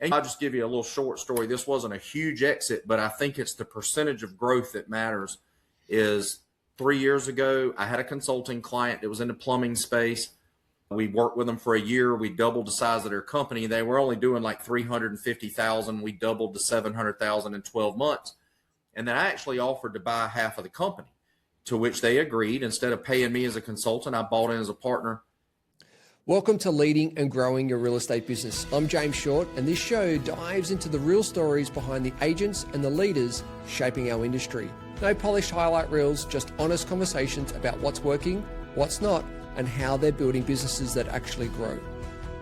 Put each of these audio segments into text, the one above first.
And I'll just give you a little short story. This wasn't a huge exit, but I think it's the percentage of growth that matters. Is 3 years ago, I had a consulting client that was in the plumbing space. We worked with them for a year. We doubled the size of their company. They were only doing like 350,000. We doubled to 700,000 in 12 months. And then I actually offered to buy half of the company, to which they agreed. Instead of paying me as a consultant, I bought in as a partner. Welcome to Leading and Growing Your Real Estate Business. I'm James Short, and this show dives into the real stories behind the agents and the leaders shaping our industry. No polished highlight reels, just honest conversations about what's working, what's not, and how they're building businesses that actually grow.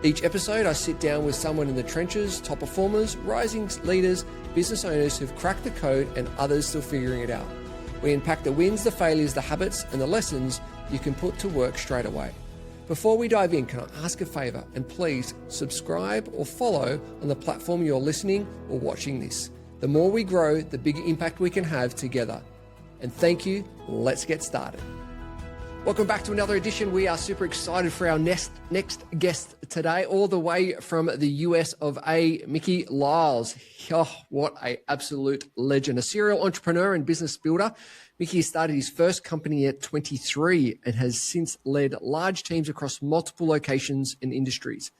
Each episode, I sit down with someone in the trenches, top performers, rising leaders, business owners who've cracked the code and others still figuring it out. We unpack the wins, the failures, the habits, and the lessons you can put to work straight away. Before we dive in, can I ask a favor? And please subscribe or follow on the platform you're listening or watching this. The more we grow, the bigger impact we can have together. And thank you. Let's get started. Welcome back to another edition. We are super excited for our next guest today, all the way from the US of A, Mickey Lyles. Oh, what an absolute legend, a serial entrepreneur and business builder. Mickey started his first company at 23 and has since led large teams across multiple locations and industries.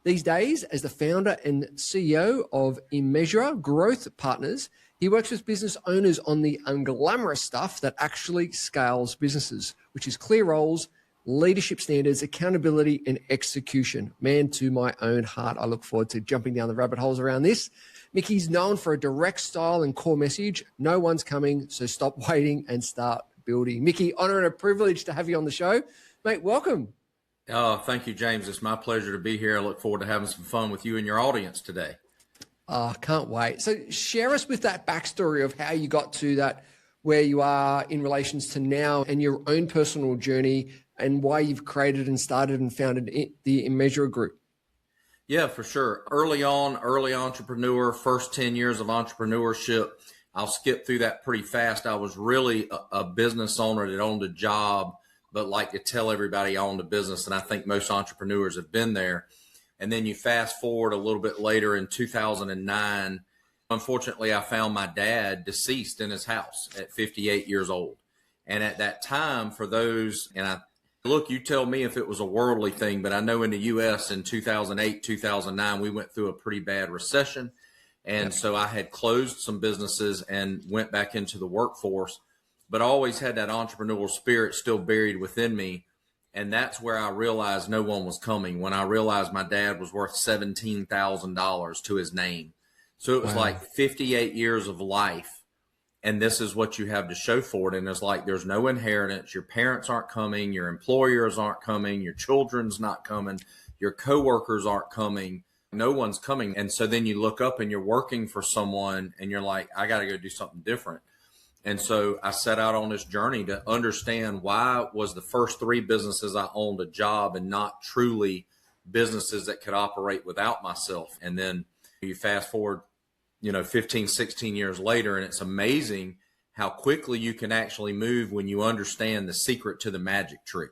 These days, as the founder and CEO of Immeasure Growth Partners, he works with business owners on the unglamorous stuff that actually scales businesses, which is clear roles, leadership standards, accountability, and execution. Man, to my own heart, I look forward to jumping down the rabbit holes around this. Mickey's known for a direct style and core message. No one's coming, so stop waiting and start building. Mickey, honor and a privilege to have you on the show. Mate, welcome. Oh, thank you, James. It's my pleasure to be here. I look forward to having some fun with you and your audience today. Oh, can't wait. So share us with that backstory of how you got to that, where you are in relations to now and your own personal journey and why you've created and started and founded the Immeasure Group. Yeah, for sure. Early entrepreneur, first 10 years of entrepreneurship. I'll skip through that pretty fast. I was really a business owner that owned a job, but like to tell everybody I owned a business. And I think most entrepreneurs have been there. And then you fast forward a little bit later in 2009. Unfortunately, I found my dad deceased in his house at 58 years old. And at that time, for those, look, you tell me if it was a worldly thing, but I know in the U.S. in 2008, 2009, we went through a pretty bad recession. And so I had closed some businesses and went back into the workforce, but I always had that entrepreneurial spirit still buried within me. And that's where I realized no one was coming, when I realized my dad was worth $17,000 to his name. So it was like 58 years of life. And this is what you have to show for it. And it's like, there's no inheritance. Your parents aren't coming. Your employers aren't coming. Your children's not coming. Your coworkers aren't coming. No one's coming. And so then you look up and you're working for someone and you're like, I got to go do something different. And so I set out on this journey to understand why was the first three businesses I owned a job and not truly businesses that could operate without myself. And then you fast forward 15, 16 years later, and it's amazing how quickly you can actually move when you understand the secret to the magic trick.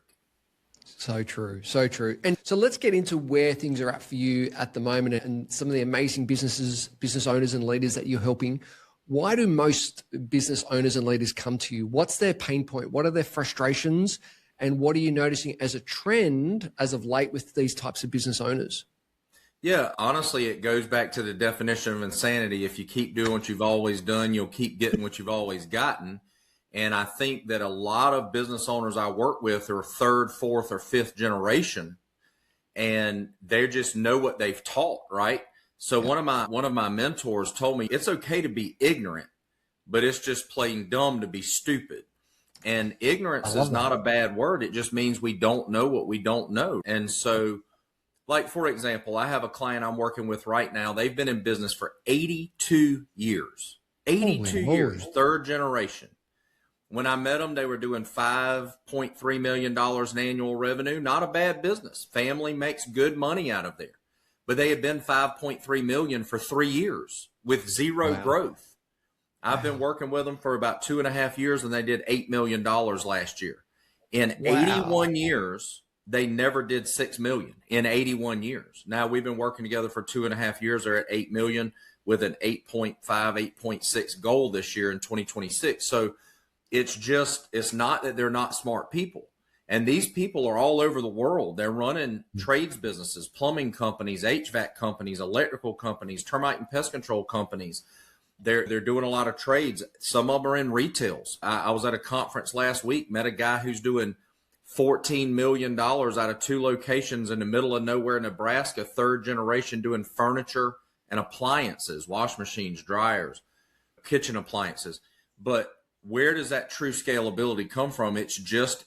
So true, so true. And so let's get into where things are at for you at the moment and some of the amazing business owners and leaders that you're helping. Why do most business owners and leaders come to you? What's their pain point? What are their frustrations? And what are you noticing as a trend as of late with these types of business owners? Yeah, honestly, it goes back to the definition of insanity. If you keep doing what you've always done, you'll keep getting what you've always gotten. And I think that a lot of business owners I work with are third, fourth, or fifth generation, and they just know what they've taught, right? So one of my mentors told me it's okay to be ignorant, but it's just plain dumb to be stupid. And ignorance is not a bad word. It just means we don't know what we don't know. And so, like, for example, I have a client I'm working with right now. They've been in business for 82 years, 82 years, third generation. When I met them, they were doing $5.3 million in annual revenue. Not a bad business. Family makes good money out of there. But they had been 5.3 million for 3 years with zero growth. I've been working with them for about 2.5 years, and they did $8 million last year. In 81 years, they never did 6 million in 81 years. Now we've been working together for 2.5 years. They're at 8 million with an 8.5, 8.6 goal this year in 2026. So it's not that they're not smart people. And these people are all over the world. They're running trades businesses, plumbing companies, HVAC companies, electrical companies, termite and pest control companies. They're doing a lot of trades. Some of them are in retails. I was at a conference last week, met a guy who's doing $14 million out of 2 locations in the middle of nowhere, Nebraska, 3rd generation, doing furniture and appliances, wash machines, dryers, kitchen appliances. But where does that true scalability come from? It's just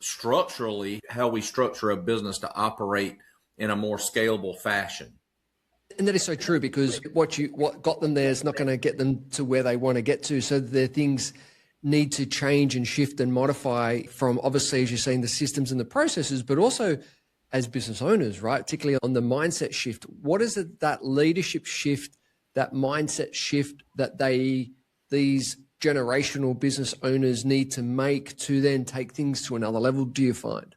structurally how we structure a business to operate in a more scalable fashion. And that is so true, because what got them there is not going to get them to where they want to get to. So their things need to change and shift and modify from, obviously, as you're saying, the systems and the processes, but also as business owners, right? Particularly on the mindset shift. What is it, that leadership shift, that mindset shift that these generational business owners need to make to then take things to another level, do you find?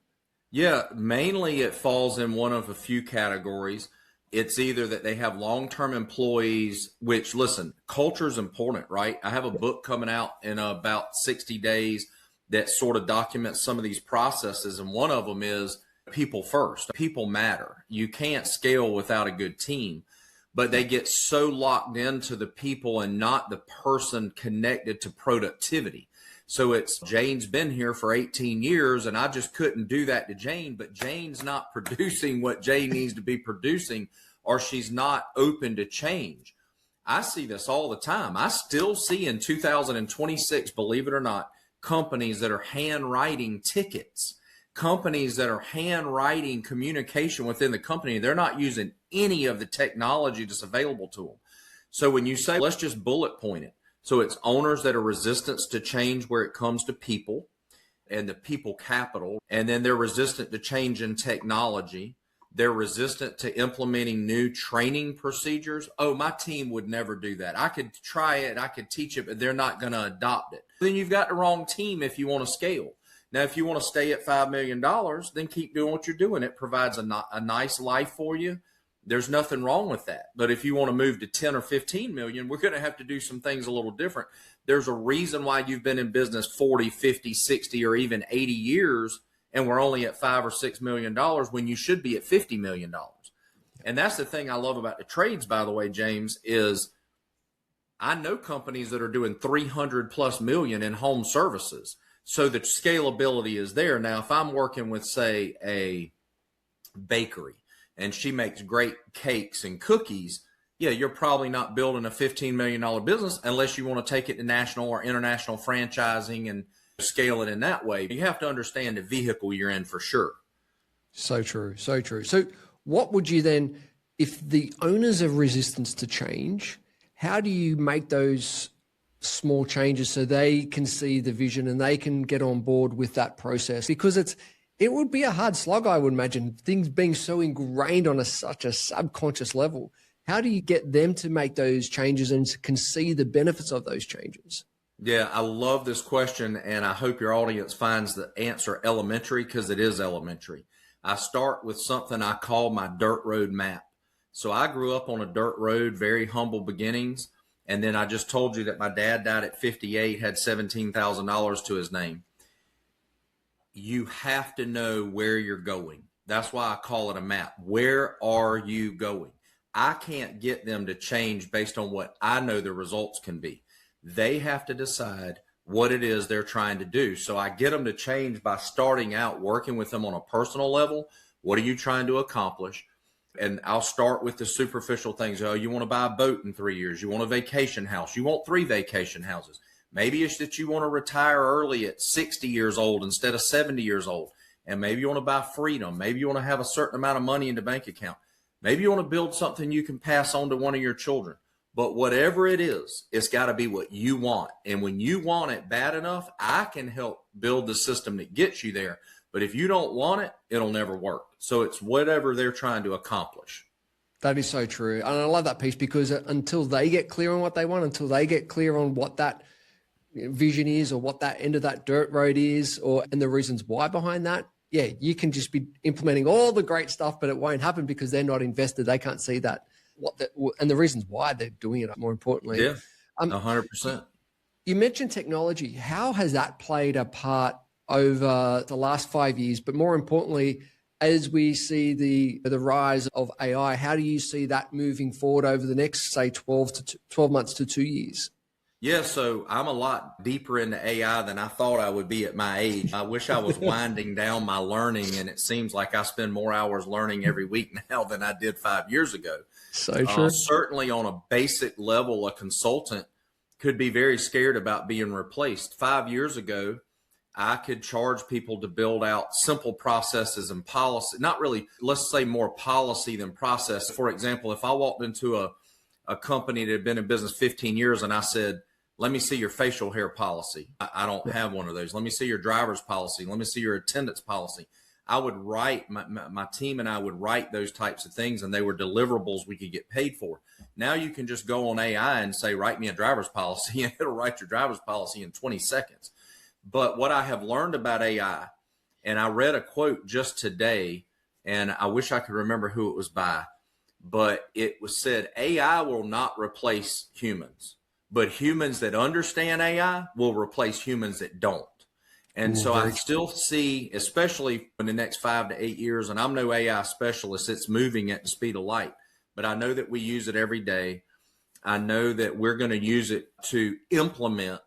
Yeah, mainly it falls in one of a few categories. It's either that they have long-term employees, which, listen, culture is important, right? I have a book coming out in about 60 days that sort of documents some of these processes. And one of them is people first. People matter. You can't scale without a good team, but they get so locked into the people and not the person connected to productivity. So it's, Jane's been here for 18 years and I just couldn't do that to Jane, but Jane's not producing what Jane needs to be producing, or she's not open to change. I see this all the time. I still see in 2026, believe it or not, companies that are handwriting tickets, companies that are handwriting communication within the company. They're not using any of the technology that's available to them. So when you say, let's just bullet point it. So it's owners that are resistant to change where it comes to people and the people capital. And then they're resistant to change in technology. They're resistant to implementing new training procedures. Oh, my team would never do that. I could try it, I could teach it, but they're not going to adopt it. Then you've got the wrong team if you want to scale. Now, if you want to stay at $5 million, then keep doing what you're doing. It provides a nice life for you. There's nothing wrong with that. But if you want to move to 10 or 15 million, we're going to have to do some things a little different. There's a reason why you've been in business 40, 50, 60, or even 80 years, and we're only at $5 or $6 million when you should be at $50 million. And that's the thing I love about the trades, by the way, James, is I know companies that are doing 300 plus million in home services. So the scalability is there. Now, if I'm working with, say, a bakery, and she makes great cakes and cookies, yeah, you're probably not building a $15 million business unless you want to take it to national or international franchising and scale it in that way. You have to understand the vehicle you're in for sure. So true, so true. So what would you then, if the owners have resistance to change, how do you make those small changes so they can see the vision and they can get on board with that process? Because it would be a hard slog, I would imagine, things being so ingrained on such a subconscious level. How do you get them to make those changes and can see the benefits of those changes? Yeah, I love this question, and I hope your audience finds the answer elementary, because it is elementary. I start with something I call my dirt road map. So I grew up on a dirt road, very humble beginnings, and then I just told you that my dad died at 58, had $17,000 to his name. You have to know where you're going. That's why I call it a map. Where are you going? I can't get them to change based on what I know the results can be. They have to decide what it is they're trying to do. So I get them to change by starting out working with them on a personal level. What are you trying to accomplish? And I'll start with the superficial things. Oh, you want to buy a boat in 3 years. You want a vacation house. You want 3 vacation houses. Maybe it's that you want to retire early at 60 years old instead of 70 years old. And maybe you want to buy freedom. Maybe you want to have a certain amount of money in the bank account. Maybe you want to build something you can pass on to one of your children. But whatever it is, it's got to be what you want. And when you want it bad enough, I can help build the system that gets you there. But if you don't want it, it'll never work. So it's whatever they're trying to accomplish. That is so true. And I love that piece, because until they get clear on what they want, until they get clear on what that vision is or what that end of that dirt road is, and the reasons why behind that, yeah, you can just be implementing all the great stuff, but it won't happen because they're not invested. They can't see that and the reasons why they're doing it, more importantly. Yeah, 100%. You mentioned technology. How has that played a part over the last 5 years? But more importantly, as we see the rise of AI, how do you see that moving forward over the next, say, 12 months to 2 years? Yeah, so I'm a lot deeper into AI than I thought I would be at my age. I wish I was winding down my learning, and it seems like I spend more hours learning every week now than I did 5 years ago. So true. Certainly on a basic level, a consultant could be very scared about being replaced. 5 years ago, I could charge people to build out simple processes and policy, not really, let's say more policy than process. For example, if I walked into a company that had been in business 15 years and I said, let me see your facial hair policy. I don't have one of those. Let me see your driver's policy. Let me see your attendance policy. I would write, my team and I would write those types of things, and they were deliverables we could get paid for. Now you can just go on AI and say, write me a driver's policy, and it'll write your driver's policy in 20 seconds. But what I have learned about AI, and I read a quote just today, and I wish I could remember who it was by, but it was said, AI will not replace humans, but humans that understand AI will replace humans that don't. And so I still see, especially in the next 5 to 8 years, and I'm no AI specialist, it's moving at the speed of light, but I know that we use it every day. I know that we're going to use it to implement.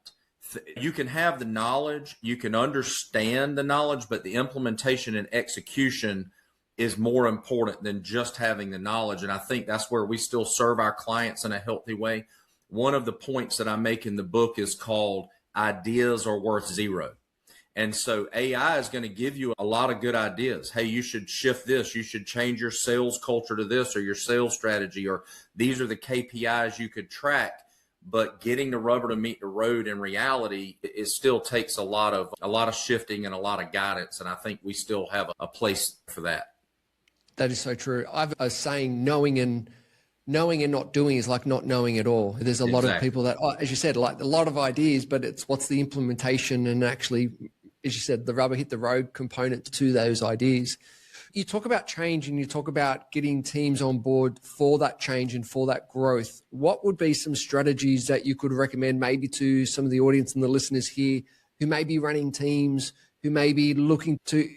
You can have the knowledge, you can understand the knowledge, but the implementation and execution is more important than just having the knowledge. And I think that's where we still serve our clients in a healthy way. One of the points that I make in the book is called ideas are worth zero. And so AI is going to give you a lot of good ideas. Hey, you should shift this. You should change your sales culture to this, or your sales strategy, or these are the KPIs you could track. But getting the rubber to meet the road in reality, it still takes a lot of shifting and a lot of guidance. And I think we still have a place for that. That is so true. I've a saying, knowing and not doing is like not knowing at all. There's a lot of people that, as you said, like a lot of ideas, but it's what's the implementation and actually, as you said, the rubber hit the road component to those ideas. You talk about change and you talk about getting teams on board for that change and for that growth. What would be some strategies that you could recommend maybe to some of the audience and the listeners here who may be running teams, who may be looking to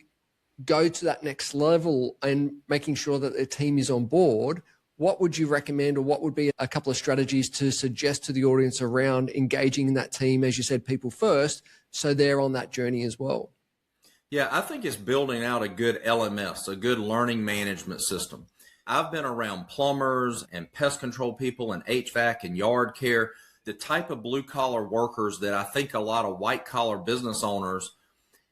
go to that next level and making sure that their team is on board? What would you recommend, or what would be a couple of strategies to suggest to the audience around engaging in that team, as you said, people first, so they're on that journey as well? Yeah, I think it's building out a good LMS, a good learning management system. I've been around plumbers and pest control people and HVAC and yard care, the type of blue collar workers that I think a lot of white collar business owners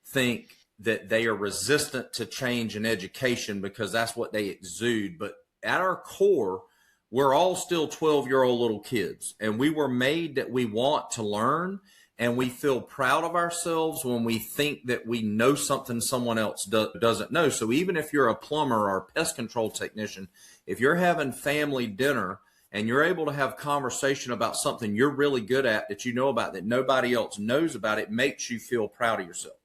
think that they are resistant to change in education because that's what they exude. But at our core, we're all still 12-year-old little kids, and we were made that we want to learn, and we feel proud of ourselves when we think that we know something someone else doesn't know. So even if you're a plumber or a pest control technician, if you're having family dinner and you're able to have conversation about something you're really good at that you know about that nobody else knows about, it makes you feel proud of yourself.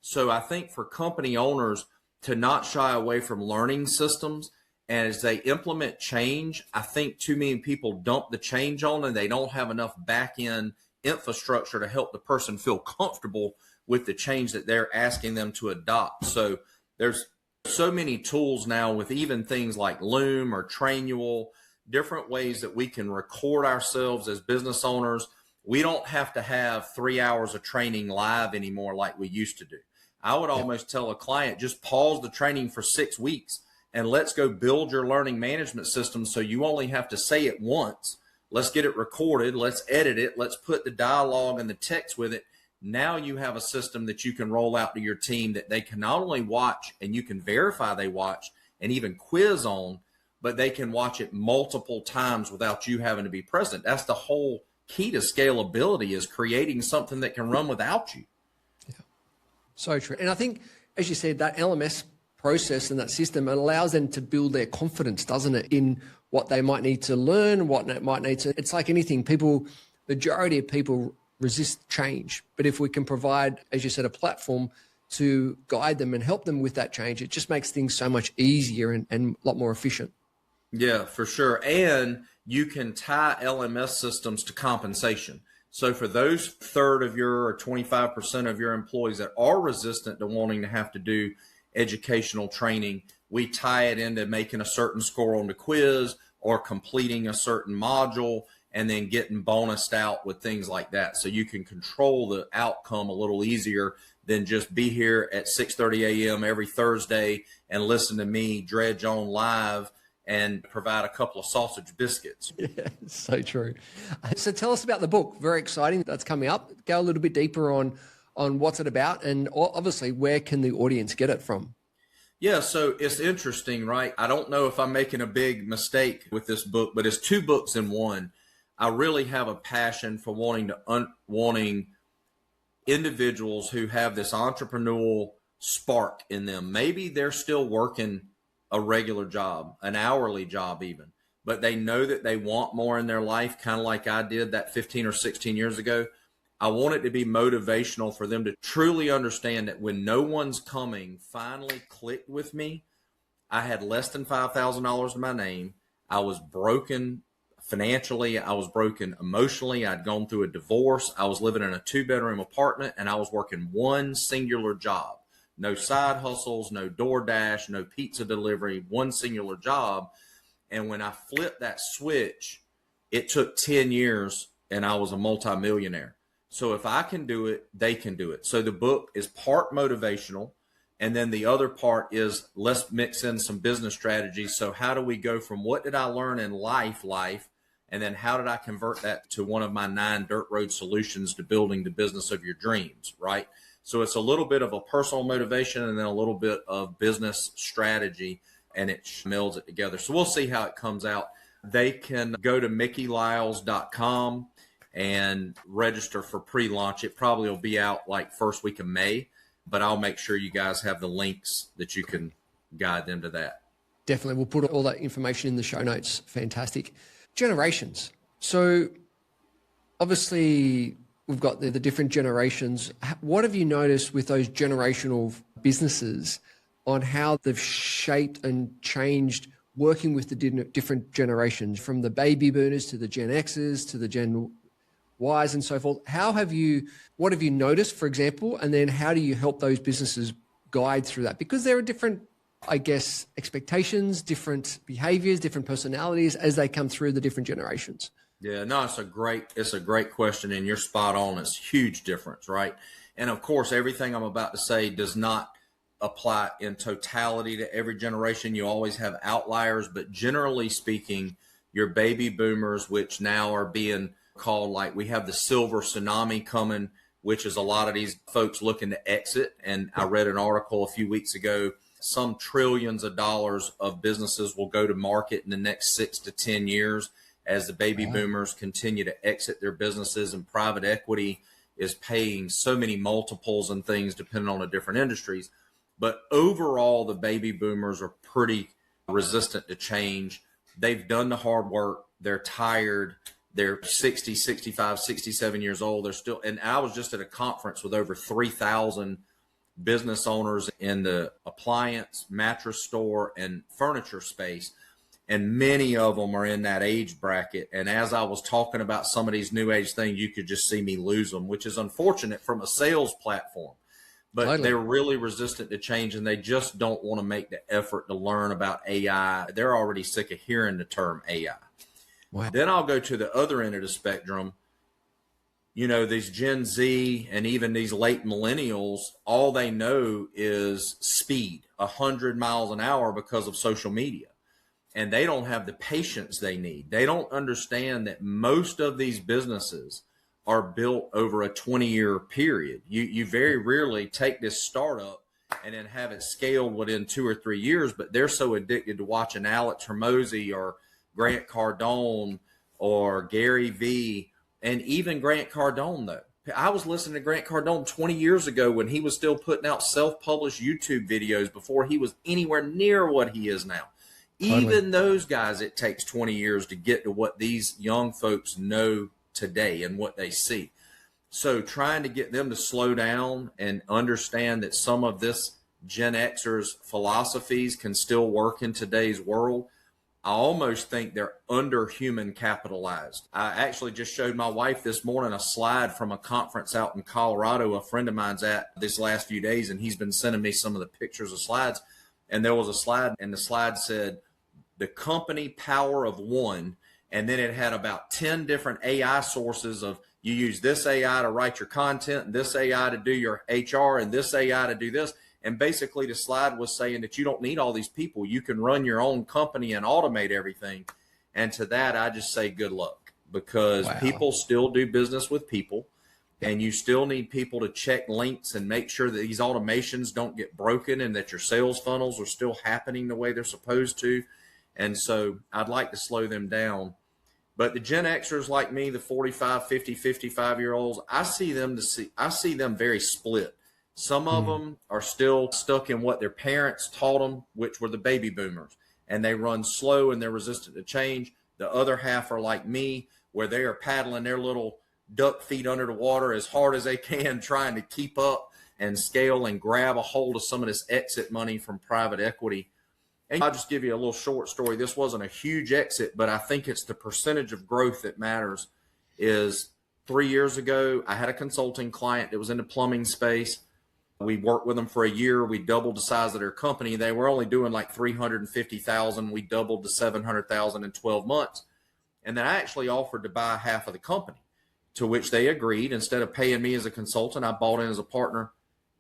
So I think for company owners to not shy away from learning systems, and as they implement change, I think too many people dump the change on and they don't have enough back-end infrastructure to help the person feel comfortable with the change that they're asking them to adopt. So there's so many tools now with even things like Loom or Trainual, different ways that we can record ourselves as business owners. We don't have to have 3 hours of training live anymore like we used to do. I would almost tell a client, just pause the training for 6 weeks and let's go build your learning management system so you only have to say it once. Let's get it recorded. Let's edit it. Let's put the dialogue and the text with it. Now you have a system that you can roll out to your team that they can not only watch and you can verify they watch and even quiz on, but they can watch it multiple times without you having to be present. That's the whole key to scalability, is creating something that can run without you. Yeah, so true. And I think, as you said, that LMS process and that system, it allows them to build their confidence, doesn't it, in what they might need to learn, what they might need to, it's like anything, majority of people resist change. But if we can provide, as you said, a platform to guide them and help them with that change, it just makes things so much easier and a lot more efficient. Yeah, for sure. And you can tie LMS systems to compensation. So for those third of your or 25% of your employees that are resistant to wanting to have to do educational training, we tie it into making a certain score on the quiz or completing a certain module and then getting bonused out with things like that. So you can control the outcome a little easier than just be here at 6:30 a.m. every Thursday and listen to me dredge on live and provide a couple of sausage biscuits. Yeah, it's so true. So tell us about the book. Very exciting. That's coming up. Go a little bit deeper on what's it about, and obviously where can the audience get it from? Yeah, so it's interesting, right? I don't know if I'm making a big mistake with this book, but it's two books in one. I really have a passion for wanting individuals who have this entrepreneurial spark in them. Maybe they're still working a regular job, an hourly job even, but they know that they want more in their life, kind of like I did that 15 or 16 years ago. I want it to be motivational for them to truly understand that when no one's coming finally clicked with me. I had less than $5,000 to my name. I was broken financially. I was broken emotionally. I'd gone through a divorce. I was living in a 2-bedroom apartment, and I was working one singular job. No side hustles, no DoorDash, no pizza delivery, one singular job. And when I flipped that switch, it took 10 years and I was a multimillionaire. So if I can do it, they can do it. So the book is part motivational. And then the other part is let's mix in some business strategies. So how do we go from what did I learn in life, and then how did I convert that to one of my 9 dirt road solutions to building the business of your dreams, right? So it's a little bit of a personal motivation and then a little bit of business strategy, and it melds it together. So we'll see how it comes out. They can go to mickeylyles.com and register for pre-launch. It probably will be out like first week of May, but I'll make sure you guys have the links that you can guide them to that. Definitely. We'll put all that information in the show notes. Fantastic. Generations. So obviously we've got the different generations. What have you noticed with those generational businesses on how they've shaped and changed working with the different generations, from the baby boomers to the Gen X's to the Gen Ys and so forth? What have you noticed, for example, and then how do you help those businesses guide through that? Because there are different, I guess, expectations, different behaviors, different personalities as they come through the different generations. Yeah, no, it's a great question, and you're spot on. It's a huge difference, right? And of course, everything I'm about to say does not apply in totality to every generation. You always have outliers, but generally speaking, your baby boomers, which now are being called, like, we have the silver tsunami coming, which is a lot of these folks looking to exit. And I read an article a few weeks ago, some trillions of dollars of businesses will go to market in the next 6 to 10 years as the baby boomers continue to exit their businesses, and private equity is paying so many multiples and things depending on the different industries. But overall, the baby boomers are pretty resistant to change. They've done the hard work. They're tired. They're 60, 65, 67 years old. They're still, and I was just at a conference with over 3,000 business owners in the appliance, mattress store, and furniture space. And many of them are in that age bracket. And as I was talking about some of these new age things, you could just see me lose them, which is unfortunate from a sales platform. But totally. They're really resistant to change, and they just don't want to make the effort to learn about AI. They're already sick of hearing the term AI. Wow. Then I'll go to the other end of the spectrum. You know, these Gen Z and even these late millennials, all they know is speed, 100 miles an hour because of social media. And they don't have the patience they need. They don't understand that most of these businesses are built over a 20-year period. You very rarely take this startup and then have it scaled within 2 or 3 years, but they're so addicted to watching Alex Hormozi or Grant Cardone or Gary Vee, and even Grant Cardone, though. I was listening to Grant Cardone 20 years ago when he was still putting out self-published YouTube videos before he was anywhere near what he is now. Totally. Even those guys, it takes 20 years to get to what these young folks know today and what they see. So trying to get them to slow down and understand that some of this Gen Xers philosophies can still work in today's world. I almost think they're underhuman capitalized. I actually just showed my wife this morning a slide from a conference out in Colorado a friend of mine's at this last few days, and he's been sending me some of the pictures of slides. And there was a slide, and the slide said, the company power of one, and then it had about 10 different AI sources of, you use this AI to write your content, and this AI to do your HR, and this AI to do this. And basically the slide was saying that you don't need all these people. You can run your own company and automate everything. And to that, I just say good luck, because people still do business with people, and you still need people to check links and make sure that these automations don't get broken and that your sales funnels are still happening the way they're supposed to. And so I'd like to slow them down. But the Gen Xers like me, the 45, 50, 55-year-olds, I see them very split. Some of them are still stuck in what their parents taught them, which were the baby boomers, and they run slow and they're resistant to change. The other half are like me, where they are paddling their little duck feet under the water as hard as they can, trying to keep up and scale and grab a hold of some of this exit money from private equity. And I'll just give you a little short story. This wasn't a huge exit, but I think it's the percentage of growth that matters. Is 3 years ago, I had a consulting client that was in the plumbing space. We worked with them for a year. We doubled the size of their company. They were only doing like 350,000. We doubled to 700,000 in 12 months. And then I actually offered to buy half of the company, to which they agreed. Instead of paying me as a consultant, I bought in as a partner.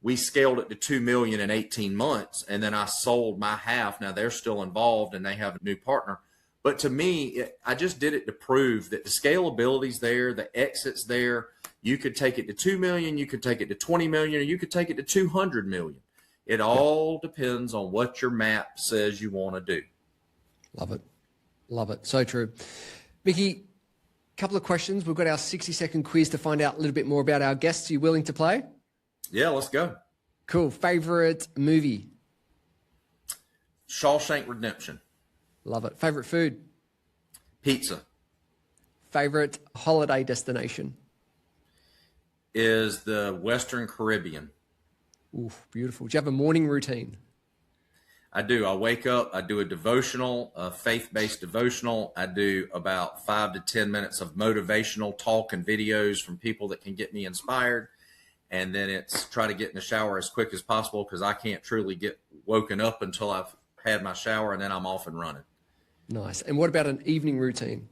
We scaled it to 2 million in 18 months. And then I sold my half. Now they're still involved and they have a new partner. But to me, I just did it to prove that the scalability's there, the exit's there. You could take it to 2 million, you could take it to 20 million, or you could take it to 200 million. It all depends on what your map says you want to do. Love it. Love it. So true. Mickey, couple of questions. We've got our 60-second quiz to find out a little bit more about our guests. Are you willing to play? Yeah, let's go. Cool. Favorite movie? Shawshank Redemption. Love it. Favorite food? Pizza. Favorite holiday destination? Is the Western Caribbean. Oof, beautiful. Do you have a morning routine? I do. I wake up, I do a devotional, a faith-based devotional. I do about 5 to 10 minutes of motivational talk and videos from people that can get me inspired. And then it's try to get in the shower as quick as possible, because I can't truly get woken up until I've had my shower, and then I'm off and running. Nice. And what about an evening routine?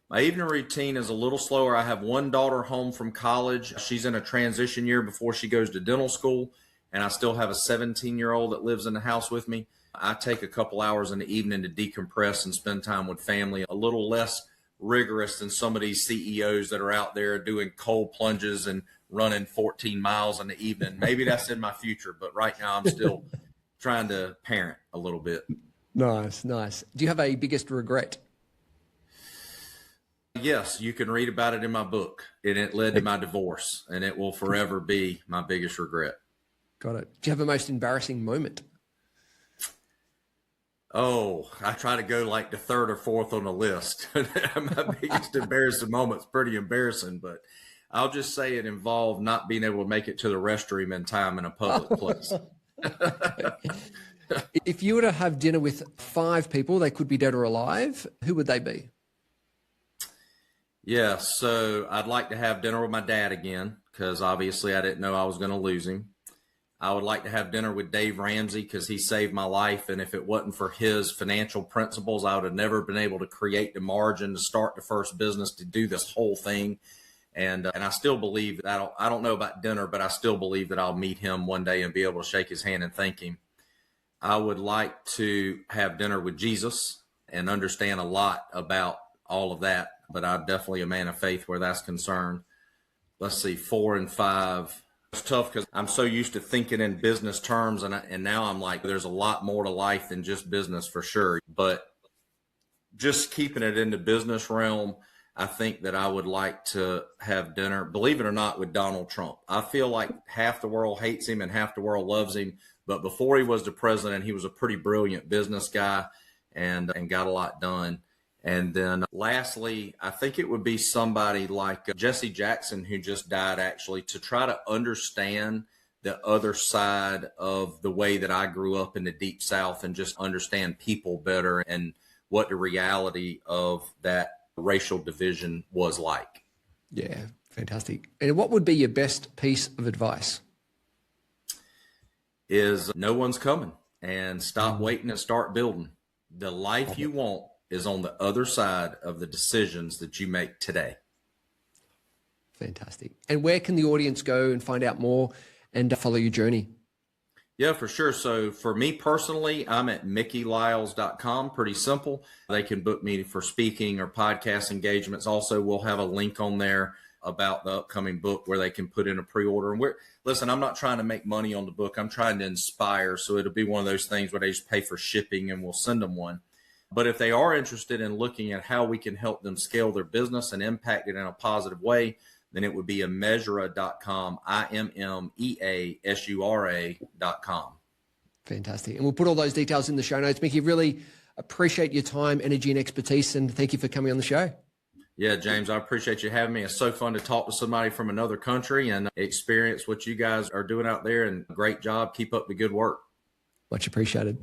My evening routine is a little slower. I have one daughter home from college. She's in a transition year before she goes to dental school, and I still have a 17-year-old that lives in the house with me. I take a couple hours in the evening to decompress and spend time with family, a little less rigorous than some of these CEOs that are out there doing cold plunges and running 14 miles in the evening. Maybe that's in my future, but right now I'm still trying to parent a little bit. Nice, nice. Do you have a biggest regret? Yes, you can read about it in my book, and it led to my divorce, and it will forever be my biggest regret. Got it. Do you have a most embarrassing moment? Oh, I try to go like the third or fourth on the list. My biggest embarrassing moment's pretty embarrassing, but I'll just say it involved not being able to make it to the restroom in time in a public place. If you were to have dinner with 5 people, they could be dead or alive, who would they be? Yeah, so I'd like to have dinner with my dad again, because obviously I didn't know I was going to lose him. I would like to have dinner with Dave Ramsey, because he saved my life, and if it wasn't for his financial principles, I would have never been able to create the margin to start the first business, to do this whole thing. And I still believe that I don't know about dinner, but I still believe that I'll meet him one day and be able to shake his hand and thank him. I would like to have dinner with Jesus and understand a lot about all of that, but I'm definitely a man of faith where that's concerned. Let's see, 4 and 5. It's tough because I'm so used to thinking in business terms, and now I'm like, there's a lot more to life than just business for sure. But just keeping it in the business realm, I think that I would like to have dinner, believe it or not, with Donald Trump. I feel like half the world hates him and half the world loves him. But before he was the president, he was a pretty brilliant business guy and got a lot done. And then lastly, I think it would be somebody like Jesse Jackson, who just died, actually, to try to understand the other side of the way that I grew up in the Deep South and just understand people better and what the reality of that racial division was like. Yeah, fantastic. And what would be your best piece of advice? Is no one's coming, and stop waiting and start building. The life you want is on the other side of the decisions that you make today. Fantastic. And where can the audience go and find out more and follow your journey? Yeah, for sure. So for me personally, I'm at mickeylyles.com. Pretty simple. They can book me for speaking or podcast engagements. Also, we'll have a link on there about the upcoming book where they can put in a pre-order. And listen, I'm not trying to make money on the book. I'm trying to inspire. So it'll be one of those things where they just pay for shipping and we'll send them one. But if they are interested in looking at how we can help them scale their business and impact it in a positive way, then it would be immesura.com, IMMEASURA.com. Fantastic. And we'll put all those details in the show notes. Mickey, really appreciate your time, energy, and expertise. And thank you for coming on the show. Yeah, James, I appreciate you having me. It's so fun to talk to somebody from another country and experience what you guys are doing out there. And great job. Keep up the good work. Much appreciated.